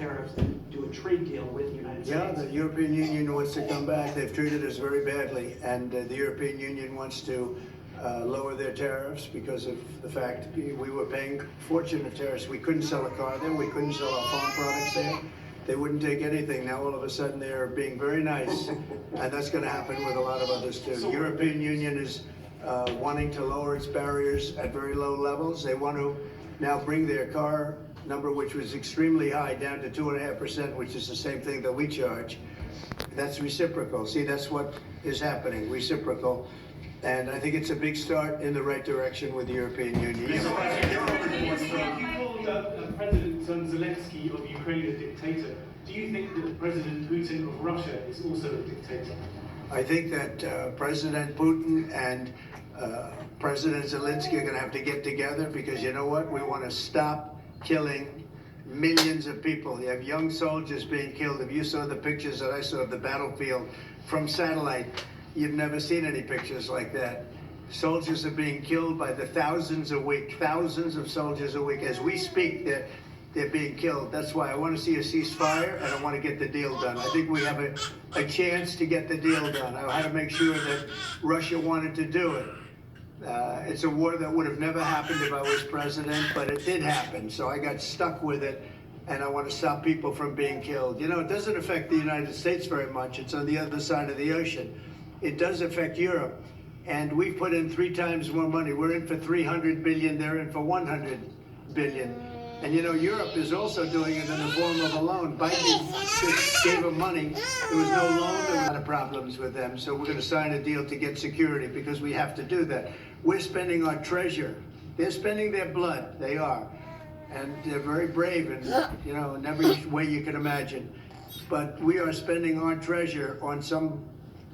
tariffs and do a trade deal with the United States. Yeah, the European Union wants to come back. They've treated us very badly, and the European Union wants to lower their tariffs because of the fact we were paying fortunate tariffs. We couldn't sell a car there. We couldn't sell our farm products there. They wouldn't take anything. Now all of a sudden they're being very nice, and that's going to happen with a lot of others too. The European Union is wanting to lower its barriers at very low levels. They want to now bring their car number, which was extremely high, down to 2.5%, which is the same thing that we charge. That's reciprocal. See, that's what is happening, reciprocal. And I think it's a big start in the right direction with the European Union. You called President Zelensky of Ukraine a dictator. Do you think that President Putin of Russia is also a dictator? I think that President Putin and President Zelensky are going to have to get together, because you know what? We want to stop killing millions of people. You have young soldiers being killed. If you saw the pictures that I saw of the battlefield from satellite, you've never seen any pictures like that. Soldiers are being killed by the thousands a week, thousands of soldiers a week. As we speak, they're being killed. That's why I want to see a ceasefire, and I want to get the deal done. I think we have a chance to get the deal done. I had to make sure that Russia wanted to do it. It's a war that would have never happened if I was president, but it did happen. So I got stuck with it, and I want to stop people from being killed. You know, it doesn't affect the United States very much. It's on the other side of the ocean. It does affect Europe, and we've put in 3 times more money. We're in for 300 billion, they're in for 100 billion. And you know, Europe is also doing it in the form of a loan. Biden gave them money. There was no loan. There were a lot of problems with them. So we're going to sign a deal to get security, because we have to do that. We're spending our treasure. They're spending their blood. They are. And they're very brave in, you know, in every way you can imagine. But we are spending our treasure on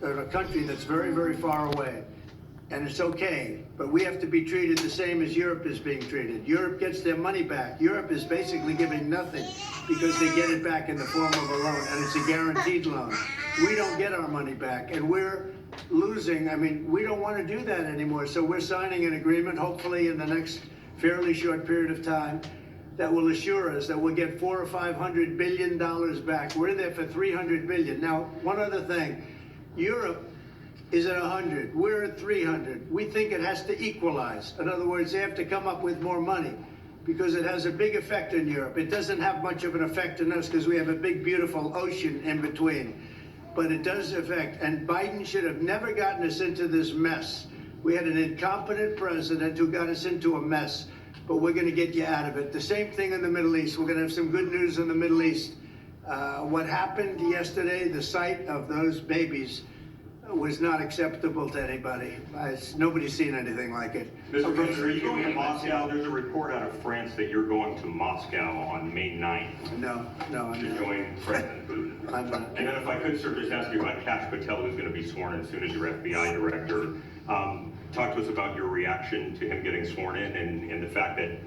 a country that's very, very far away. And it's okay, but we have to be treated the same as Europe is being treated. Europe gets their money back. Europe is basically giving nothing, because they get it back in the form of a loan, and it's a guaranteed loan. We don't get our money back, and we're losing. I mean, we don't want to do that anymore. So we're signing an agreement, hopefully in the next fairly short period of time, that will assure us that we'll get $400 or $500 billion back. We're in there for 300 billion. Now, one other thing, Europe is at 100, we're at 300. We think it has to equalize. In other words, they have to come up with more money, because it has a big effect in Europe. It doesn't have much of an effect on us, because we have a big, beautiful ocean in between. But it does affect, and Biden should have never gotten us into this mess. We had an incompetent president who got us into a mess, but we're gonna get you out of it. The same thing in the Middle East. We're gonna have some good news in the Middle East. What happened yesterday, the sight of those babies, was not acceptable to anybody. Nobody's seen anything like it. Mr. President, are you going to Moscow? There's a report out of France that you're going to Moscow on May 9th. No, I'm To not. join President Putin. I'm not. And then if I could, sir, just ask you about Kash Patel, who's going to be sworn in soon as your FBI director. Talk to us about your reaction to him getting sworn in, and the fact that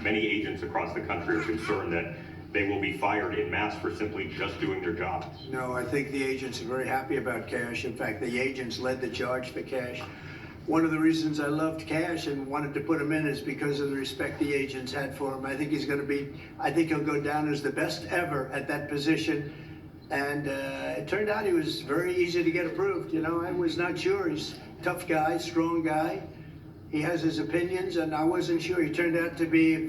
many agents across the country are concerned that they will be fired en masse for simply just doing their job. No, I think the agents are very happy about Kash. In fact, the agents led the charge for Kash. One of the reasons I loved Kash and wanted to put him in is because of the respect the agents had for him. I think he'll go down as the best ever at that position. And it turned out he was very easy to get approved. You know, I was not sure. He's a tough guy, strong guy. He has his opinions, and I wasn't sure. He turned out to be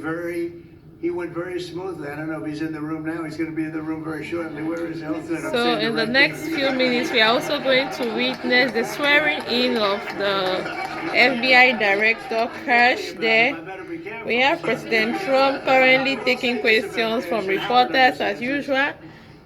he went very smoothly. I don't know if he's in the room now. He's going to be in the room very shortly. Where is he? So in the next few minutes, we are also going to witness the swearing in of the FBI Director Kash there. We have President Trump currently taking questions from reporters as usual.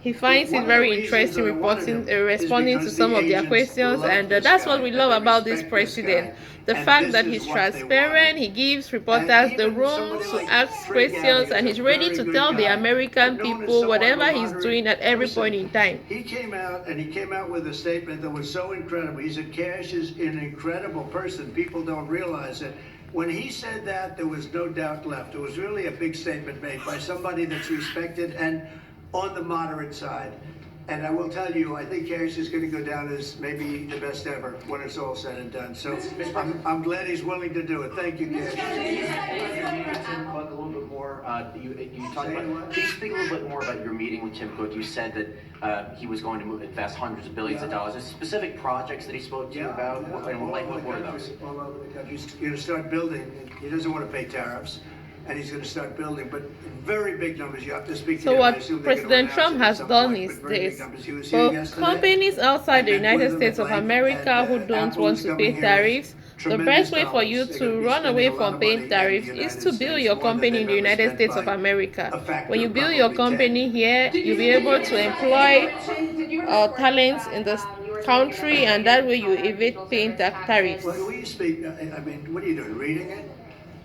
He finds it very interesting responding to some of their questions, and that's what we love about this president. The fact that he's transparent, he gives reporters the room to ask questions, and he's ready to tell the American people whatever he's doing at every point in time. He came out with a statement that was so incredible. He said Kash is an incredible person. People don't realize it. When he said that, there was no doubt left. It was really a big statement made by somebody that's respected and on the moderate side. And I will tell you, I think Cash is gonna go down as maybe the best ever when it's all said and done. So I'm glad he's willing to do it. Thank you, Cash. Tim Cook a little bit more. You talked Say about. what? Can you speak a little bit more about your meeting with Tim Cook? You said that he was going to invest hundreds of billions of dollars. There's specific projects that he spoke to you about. And like, what were those? All over the country. He's gonna start building. He doesn't want to pay tariffs, and he's gonna start building, but very big numbers. You have to speak to So him. I what assume they're gonna President announce Trump it at has some done point, is but very big this. numbers. He was here For yesterday. companies outside the I met with United him States at of length, America and, who don't Apple want is to coming pay here with tariffs, the tremendous best way for you dollars. They're gonna to be run spending away a lot from of paying money in tariffs the is United to build States, your more than company in the they've ever United spent States of by America. a factor When you of build your probably 10. company here, you'll be able to employ talents in the country, and that way you evade paying tariffs. Well, will you speak? I mean, what are you doing? Reading it?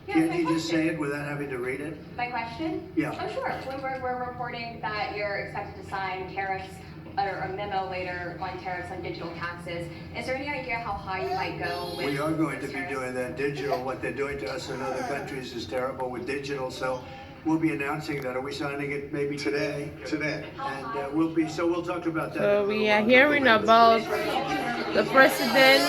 Can't you just say it without having to read it? My question? Yeah. Oh, sure. We're reporting that you're expected to sign tariffs or a memo later on tariffs on digital taxes. Is there any idea how high you might go with? We are going to be tariffs? doing that digital. What they're doing to us in other countries is terrible with digital. So we'll be announcing that. Are we signing it maybe today? Today. And we'll talk about that. in a So little we are while. hearing about the president.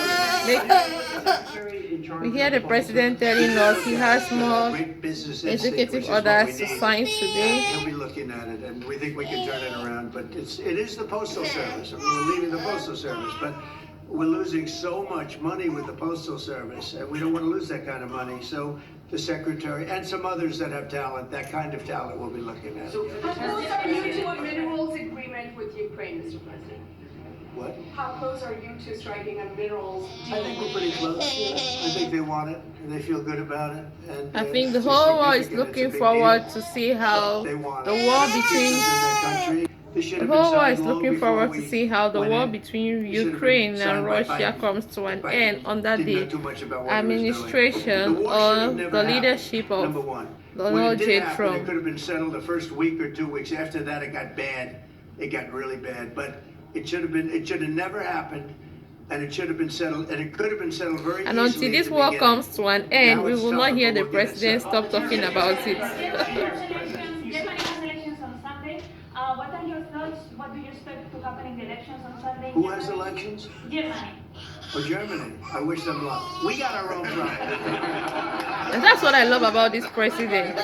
We hear the president telling us he has more Great business instinct, executive which is what orders we to need. sign today. He'll be looking at it, and we think we can turn it around. But it is the postal service. We're leaving the postal service, but we're losing so much money with the postal service, and we don't want to lose that kind of money. So the secretary and some others that have talent, that kind of talent, we'll be looking at. How close are you to a minerals agreement with Ukraine, Mr. President? What? How close are you to striking a minerals deal? I think we're pretty close. I think they want it, and they feel good about it. And I think the it's whole world is significant. It's a looking big forward deal. to see how They want the it. war It's between in their country. This should the have been whole world signed is long looking before forward we to see how the went war in. between It should have been Ukraine and signed by Russia Biden. comes to an Biden end under didn't know the too much about what he was doing. administration The war should have or never the happened, leadership number of one. Donald When it did J. happen, Trump. It could have been settled the first week or 2 weeks. After that, it got bad. It got really bad. But it should have never happened. And it should have been settled, and it could have been settled very And easily until at this the war beginning. comes to an end, Now we it's will not tougher, hear but the we'll get it president settled. stop talking about it. Germany has elections on Sunday. What are your thoughts? What do you expect to happen in the elections on Sunday? Who has elections? Germany. Oh, Germany. I wish them luck. We got our own problem. And that's what I love about this president.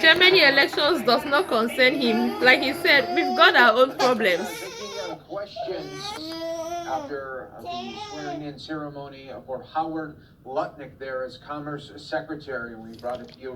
Germany elections does not concern him. Like he said, we've got our own problems. Taking questions after the swearing-in ceremony for Howard Lutnick there as Commerce Secretary. We brought it to you